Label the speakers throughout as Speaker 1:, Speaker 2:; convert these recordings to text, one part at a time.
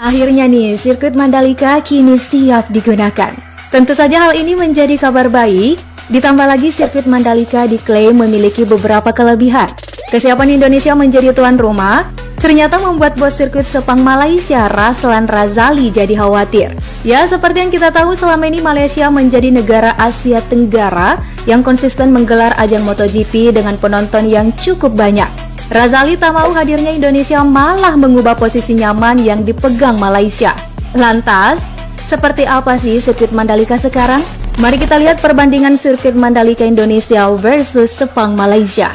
Speaker 1: Akhirnya nih, sirkuit Mandalika kini siap digunakan. Tentu saja hal ini menjadi kabar baik, ditambah lagi sirkuit Mandalika diklaim memiliki beberapa kelebihan. Kesiapan Indonesia menjadi tuan rumah ternyata membuat bos sirkuit Sepang Malaysia, Raslan Razali, jadi khawatir. Ya, seperti yang kita tahu selama ini Malaysia menjadi negara Asia Tenggara yang konsisten menggelar ajang MotoGP dengan penonton yang cukup banyak. Razali tak mau hadirnya Indonesia malah mengubah posisi nyaman yang dipegang Malaysia. Lantas, seperti apa sih sirkuit Mandalika sekarang? Mari kita lihat perbandingan sirkuit Mandalika Indonesia versus Sepang Malaysia.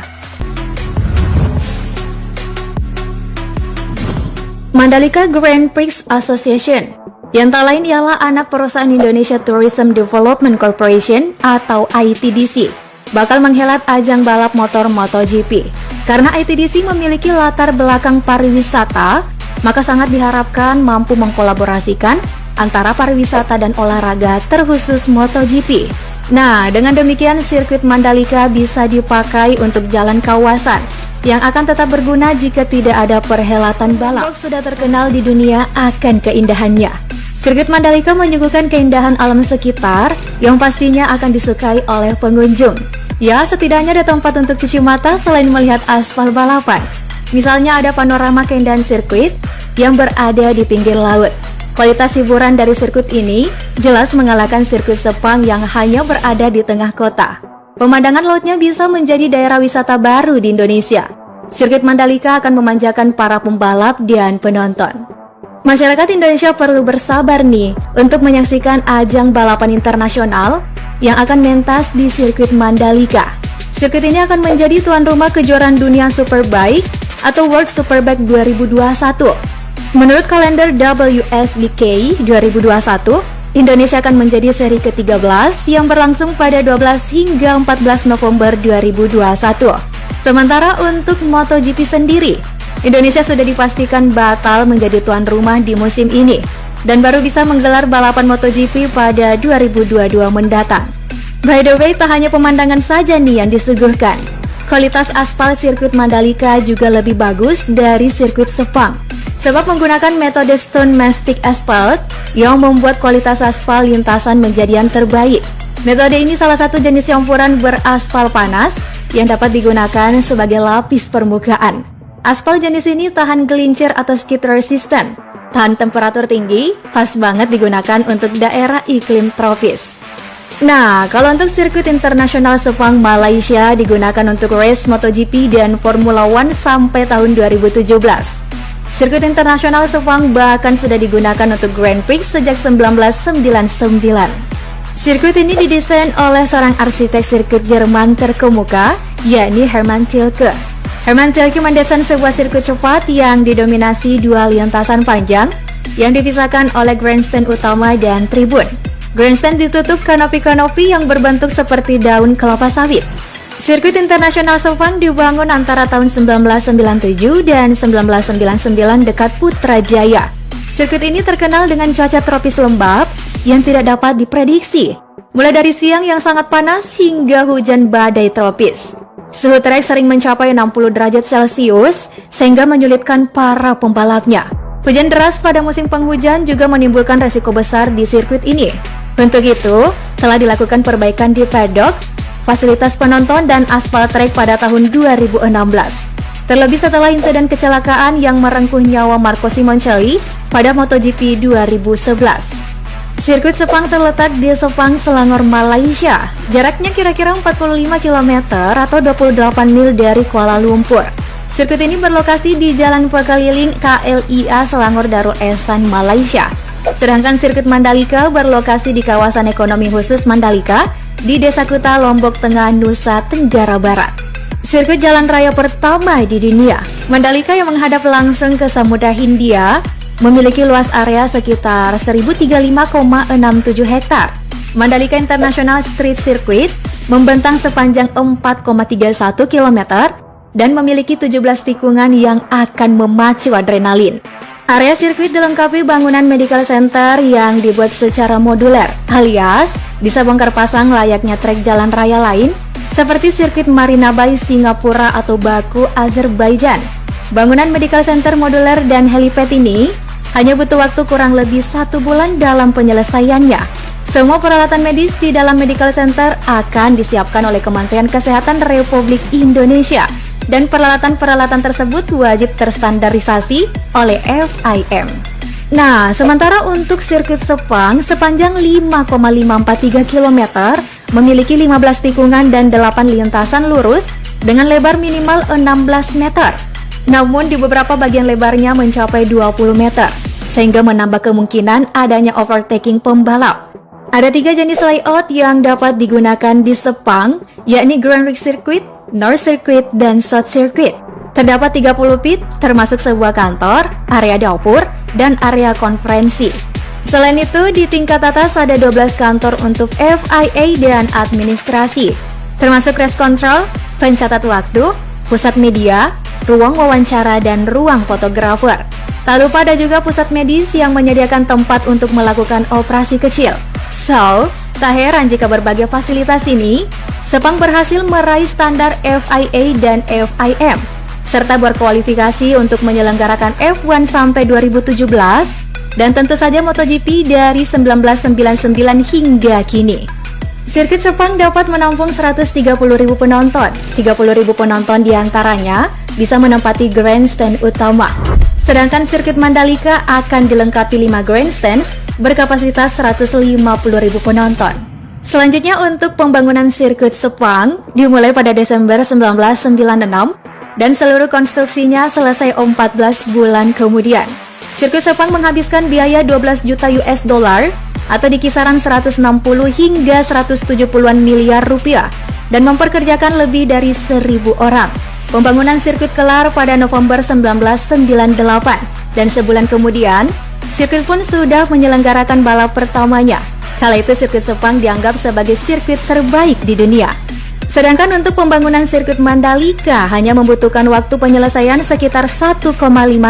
Speaker 1: Mandalika Grand Prix Association, yang tak lain ialah anak perusahaan Indonesia Tourism Development Corporation atau ITDC, bakal menghelat ajang balap motor MotoGP. Karena ITDC memiliki latar belakang pariwisata, maka sangat diharapkan mampu mengkolaborasikan antara pariwisata dan olahraga terkhusus MotoGP. Nah, dengan demikian sirkuit Mandalika bisa dipakai untuk jalan kawasan yang akan tetap berguna jika tidak ada perhelatan balap. Sudah terkenal di dunia akan keindahannya. Sirkuit Mandalika menyuguhkan keindahan alam sekitar yang pastinya akan disukai oleh pengunjung. Ya, setidaknya ada tempat untuk cuci mata selain melihat aspal balapan. Misalnya ada panorama keindahan sirkuit yang berada di pinggir laut. Kualitas hiburan dari sirkuit ini jelas mengalahkan sirkuit Sepang yang hanya berada di tengah kota. Pemandangan lautnya bisa menjadi daerah wisata baru di Indonesia. Sirkuit Mandalika akan memanjakan para pembalap dan penonton. Masyarakat Indonesia perlu bersabar nih untuk menyaksikan ajang balapan internasional yang akan mentas di sirkuit Mandalika. Sirkuit ini akan menjadi tuan rumah kejuaraan dunia Superbike atau World Superbike 2021. Menurut kalender WSBK 2021, Indonesia akan menjadi seri ke-13 yang berlangsung pada 12 hingga 14 November 2021. Sementara untuk MotoGP sendiri, Indonesia sudah dipastikan batal menjadi tuan rumah di musim ini dan baru bisa menggelar balapan MotoGP pada 2022 mendatang. By the way, tak hanya pemandangan saja nih yang disuguhkan. Kualitas aspal sirkuit Mandalika juga lebih bagus dari sirkuit Sepang, sebab menggunakan metode Stone Mastic Asphalt yang membuat kualitas aspal lintasan menjadi yang terbaik. Metode ini salah satu jenis campuran beraspal panas yang dapat digunakan sebagai lapis permukaan. Aspal jenis ini tahan gelincir atau skid resistant, tahan temperatur tinggi, pas banget digunakan untuk daerah iklim tropis. Nah, kalau untuk sirkuit internasional Sepang Malaysia digunakan untuk race MotoGP dan Formula One sampai tahun 2017. Sirkuit internasional Sepang bahkan sudah digunakan untuk Grand Prix sejak 1999. Sirkuit ini didesain oleh seorang arsitek sirkuit Jerman terkemuka, yakni Hermann Tilke. Hermann Tilke mendesain sebuah sirkuit cepat yang didominasi dua lintasan panjang yang dipisahkan oleh grandstand utama dan tribun. Grandstand ditutup kanopi-kanopi yang berbentuk seperti daun kelapa sawit. Sirkuit internasional Sepang dibangun antara tahun 1997 dan 1999 dekat Putrajaya. Sirkuit ini terkenal dengan cuaca tropis lembab yang tidak dapat diprediksi, mulai dari siang yang sangat panas hingga hujan badai tropis. Suhu trek sering mencapai 60 derajat Celcius sehingga menyulitkan para pembalapnya. Hujan deras pada musim penghujan juga menimbulkan resiko besar di sirkuit ini. Untuk itu, telah dilakukan perbaikan di paddock, fasilitas penonton dan aspal trek pada tahun 2016. Terlebih setelah insiden kecelakaan yang merengkuh nyawa Marco Simoncelli pada MotoGP 2011. Sirkuit Sepang terletak di Sepang, Selangor, Malaysia. Jaraknya kira-kira 45 km atau 28 mil dari Kuala Lumpur. Sirkuit ini berlokasi di Jalan Pekeliling KLIA Selangor Darul Ehsan, Malaysia. Sedangkan sirkuit Mandalika berlokasi di kawasan ekonomi khusus Mandalika di Desa Kuta, Lombok Tengah, Nusa Tenggara Barat. Sirkuit jalan raya pertama di dunia, Mandalika yang menghadap langsung ke Samudra Hindia memiliki luas area sekitar 1035,67 hektar. Mandalika International Street Circuit membentang sepanjang 4,31 km dan memiliki 17 tikungan yang akan memacu adrenalin. Area sirkuit dilengkapi bangunan medical center yang dibuat secara modular, alias bisa bongkar pasang layaknya trek jalan raya lain seperti sirkuit Marina Bay Singapura atau Baku, Azerbaijan. Bangunan medical center modular dan helipad ini Hanya butuh waktu kurang lebih 1 bulan dalam penyelesaiannya. Semua peralatan medis di dalam medical center akan disiapkan oleh Kementerian Kesehatan Republik Indonesia. Dan peralatan-peralatan tersebut wajib terstandarisasi oleh FIM. Nah, sementara untuk sirkuit Sepang sepanjang 5,543 km, memiliki 15 tikungan dan 8 lintasan lurus dengan lebar minimal 16 meter. Namun di beberapa bagian lebarnya mencapai 20 meter, sehingga menambah kemungkinan adanya overtaking pembalap. Ada 3 jenis layout yang dapat digunakan di Sepang, yakni Grand Prix Circuit, North Circuit, dan South Circuit. Terdapat 30 pit, termasuk sebuah kantor, area dapur, dan area konferensi. Selain itu, di tingkat atas ada 12 kantor untuk FIA dan administrasi, termasuk race control, pencatat waktu, pusat media, ruang wawancara, dan ruang fotografer. Tak lupa ada juga pusat medis yang menyediakan tempat untuk melakukan operasi kecil. So, tak heran jika berbagai fasilitas ini, Sepang berhasil meraih standar FIA dan FIM, serta berkualifikasi untuk menyelenggarakan F1 sampai 2017, dan tentu saja MotoGP dari 1999 hingga kini. Sirkuit Sepang dapat menampung 130.000 penonton, 30.000 penonton diantaranya bisa menempati grandstand utama. Sedangkan sirkuit Mandalika akan dilengkapi 5 grandstands berkapasitas 150.000 penonton. Selanjutnya untuk pembangunan sirkuit Sepang dimulai pada Desember 1996 dan seluruh konstruksinya selesai 14 bulan kemudian. Sirkuit Sepang menghabiskan biaya 12 juta US dollar atau di kisaran 160 hingga 170-an miliar rupiah dan memperkerjakan lebih dari 1.000 orang. Pembangunan sirkuit kelar pada November 1998 dan sebulan kemudian, sirkuit pun sudah menyelenggarakan balap pertamanya. Kala itu sirkuit Sepang dianggap sebagai sirkuit terbaik di dunia. Sedangkan untuk pembangunan sirkuit Mandalika hanya membutuhkan waktu penyelesaian sekitar 1,5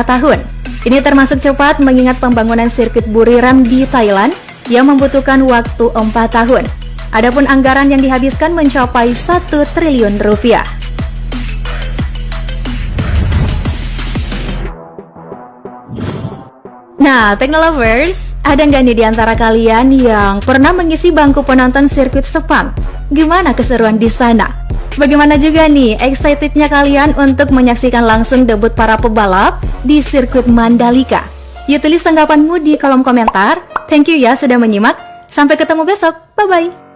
Speaker 1: tahun. Ini termasuk cepat mengingat pembangunan sirkuit Buriram di Thailand yang membutuhkan waktu 4 tahun. Adapun anggaran yang dihabiskan mencapai 1 triliun rupiah. Nah, Teknolovers, ada nggak nih di antara kalian yang pernah mengisi bangku penonton sirkuit Sepang? Gimana keseruan di sana? Bagaimana juga nih excitednya kalian untuk menyaksikan langsung debut para pebalap di sirkuit Mandalika? Yuk tulis tanggapanmu di kolom komentar. Thank you ya sudah menyimak. Sampai ketemu besok. Bye-bye.